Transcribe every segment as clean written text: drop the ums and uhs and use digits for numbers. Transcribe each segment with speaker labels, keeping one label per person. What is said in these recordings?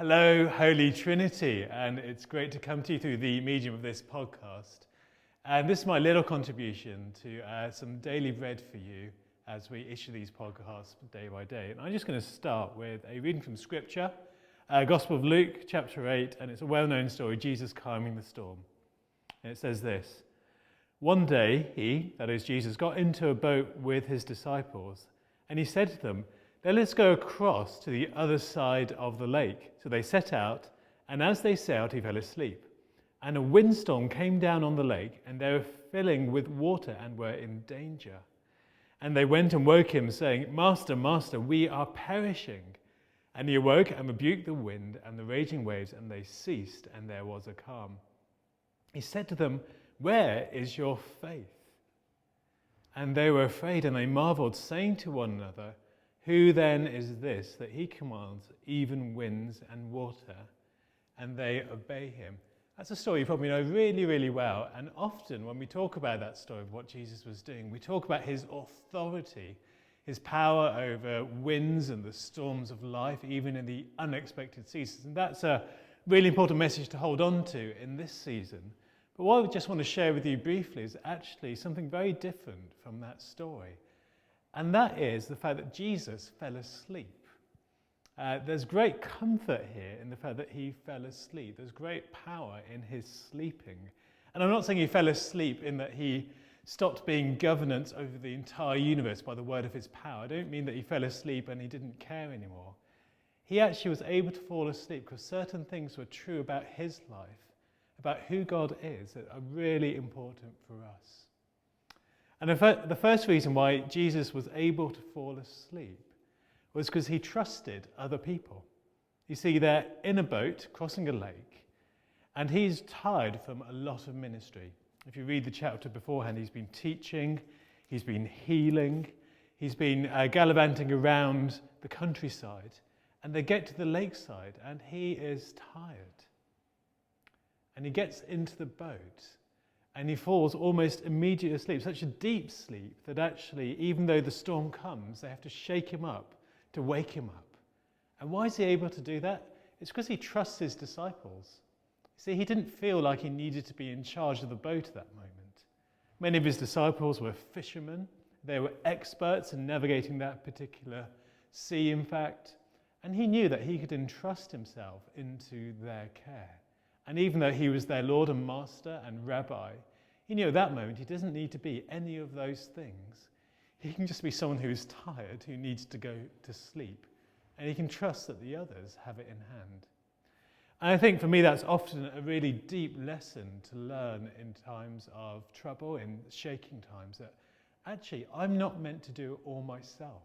Speaker 1: Hello, Holy Trinity, and it's great to come to you through the medium of this podcast. And this is my little contribution to some daily bread for you as we issue these podcasts day by day. And I'm just going to start with a reading from Scripture, Gospel of Luke, chapter 8, and it's a well-known story, Jesus calming the storm. And it says this: One day he, that is Jesus, got into a boat with his disciples, and he said to them, "Let us go across to the other side of the lake." So they set out, and as they sailed, he fell asleep. And a windstorm came down on the lake, and they were filling with water and were in danger. And they went and woke him, saying, "Master, Master, we are perishing." And he awoke and rebuked the wind and the raging waves, and they ceased, and there was a calm. He said to them, "Where is your faith?" And they were afraid, and they marveled, saying to one another, "Who then is this that he commands even winds and water, and they obey him?" That's a story you probably know really, really well. And often when we talk about that story of what Jesus was doing, we talk about his authority, his power over winds and the storms of life, even in the unexpected seasons. And that's a really important message to hold on to in this season. But what I just want to share with you briefly is actually something very different from that story. And that is the fact that Jesus fell asleep. There's great comfort here in the fact that he fell asleep. There's great power in his sleeping. And I'm not saying he fell asleep in that he stopped being governance over the entire universe by the word of his power. I don't mean that he fell asleep and he didn't care anymore. He actually was able to fall asleep because certain things were true about his life, about who God is, that are really important for us. And the first reason why Jesus was able to fall asleep was because he trusted other people. You see, they're in a boat crossing a lake, and he's tired from a lot of ministry. If you read the chapter beforehand, he's been teaching, he's been healing, he's been gallivanting around the countryside, and they get to the lakeside, and he is tired. And he gets into the boat, and he falls almost immediately asleep, such a deep sleep that actually, even though the storm comes, they have to shake him up to wake him up. And why is he able to do that? It's because he trusts his disciples. See, he didn't feel like he needed to be in charge of the boat at that moment. Many of his disciples were fishermen. They were experts in navigating that particular sea, in fact. And he knew that he could entrust himself into their care. And even though he was their Lord and Master and Rabbi, he knew at that moment he doesn't need to be any of those things. He can just be someone who is tired, who needs to go to sleep. And he can trust that the others have it in hand. And I think for me that's often a really deep lesson to learn in times of trouble, in shaking times, that actually I'm not meant to do it all myself.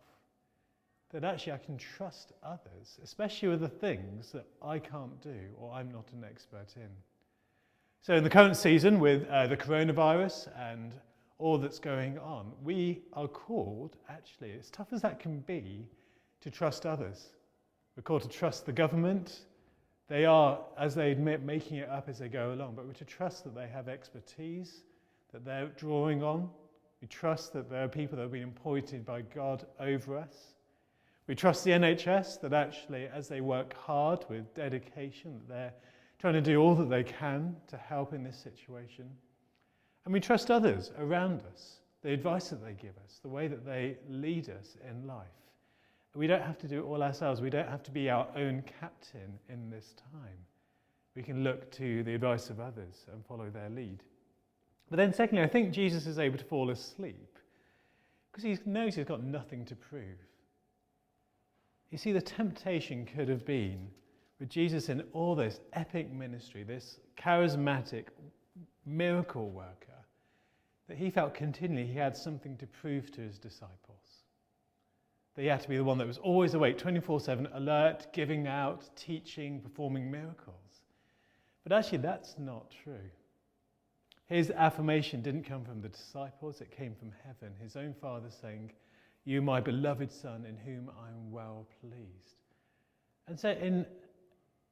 Speaker 1: That actually I can trust others, especially with the things that I can't do or I'm not an expert in. So in the current season with the coronavirus and all that's going on, we are called, actually, as tough as that can be, to trust others. We're called to trust the government. They are, as they admit, making it up as they go along, but we're to trust that they have expertise, that they're drawing on. We trust that there are people that have been appointed by God over us. We trust the NHS that actually, as they work hard with dedication, that they're trying to do all that they can to help in this situation. And we trust others around us, the advice that they give us, the way that they lead us in life. We don't have to do it all ourselves. We don't have to be our own captain in this time. We can look to the advice of others and follow their lead. But then secondly, I think Jesus is able to fall asleep because he knows he's got nothing to prove. You see, the temptation could have been with Jesus in all this epic ministry, this charismatic miracle worker, that he felt continually he had something to prove to his disciples. That he had to be the one that was always awake, 24/7, alert, giving out, teaching, performing miracles. But actually, that's not true. His affirmation didn't come from the disciples, it came from heaven, his own Father saying, "You, my beloved Son, in whom I am well pleased." And so in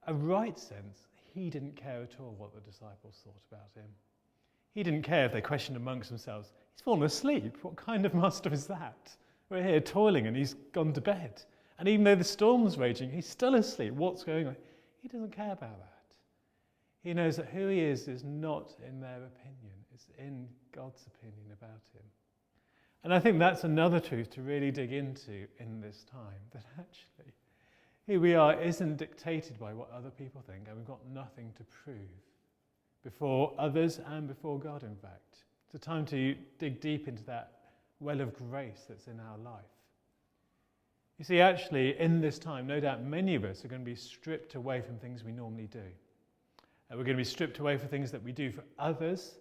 Speaker 1: a right sense, he didn't care at all what the disciples thought about him. He didn't care if they questioned amongst themselves, "He's fallen asleep. What kind of master is that? We're here toiling and he's gone to bed. And even though the storm's raging, he's still asleep. What's going on?" He He doesn't care about that. He knows that who he is not in their opinion. It's in God's opinion about him. And I think that's another truth to really dig into in this time, that actually who we are isn't dictated by what other people think, and we've got nothing to prove before others and before God, in fact. It's a time to dig deep into that well of grace that's in our life. You see, actually, in this time, no doubt many of us are going to be stripped away from things we normally do. We're going to be stripped away from things that we do for others,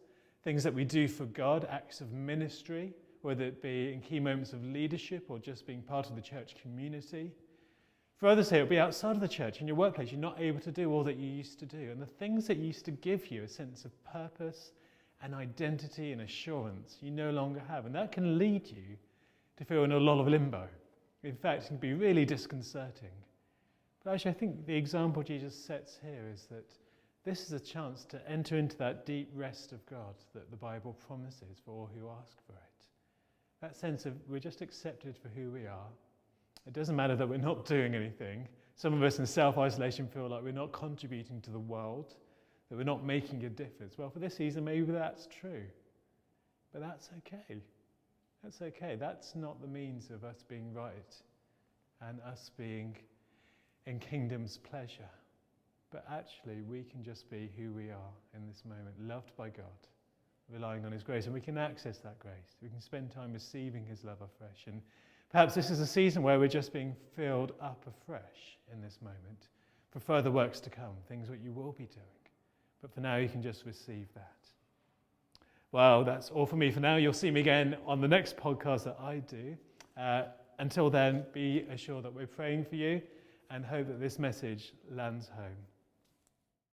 Speaker 1: things that we do for God, acts of ministry, whether it be in key moments of leadership or just being part of the church community. For others here, it'll be outside of the church, in your workplace. You're not able to do all that you used to do. And the things that used to give you a sense of purpose and identity and assurance, you no longer have. And that can lead you to feel in a lot of limbo. In fact, it can be really disconcerting. But actually, I think the example Jesus sets here is that this is a chance to enter into that deep rest of God that the Bible promises for all who ask for it. That sense of we're just accepted for who we are. It doesn't matter that we're not doing anything. Some of us in self-isolation feel like we're not contributing to the world, that we're not making a difference. Well, for this season, maybe that's true. But that's okay. That's okay. That's not the means of us being right and us being in kingdom's pleasure. But actually, we can just be who we are in this moment, loved by God, relying on his grace. And we can access that grace. We can spend time receiving his love afresh. And perhaps this is a season where we're just being filled up afresh in this moment for further works to come, things that you will be doing. But for now, you can just receive that. Well, that's all for me for now. You'll see me again on the next podcast that I do. Until then, be assured that we're praying for you and hope that this message lands home.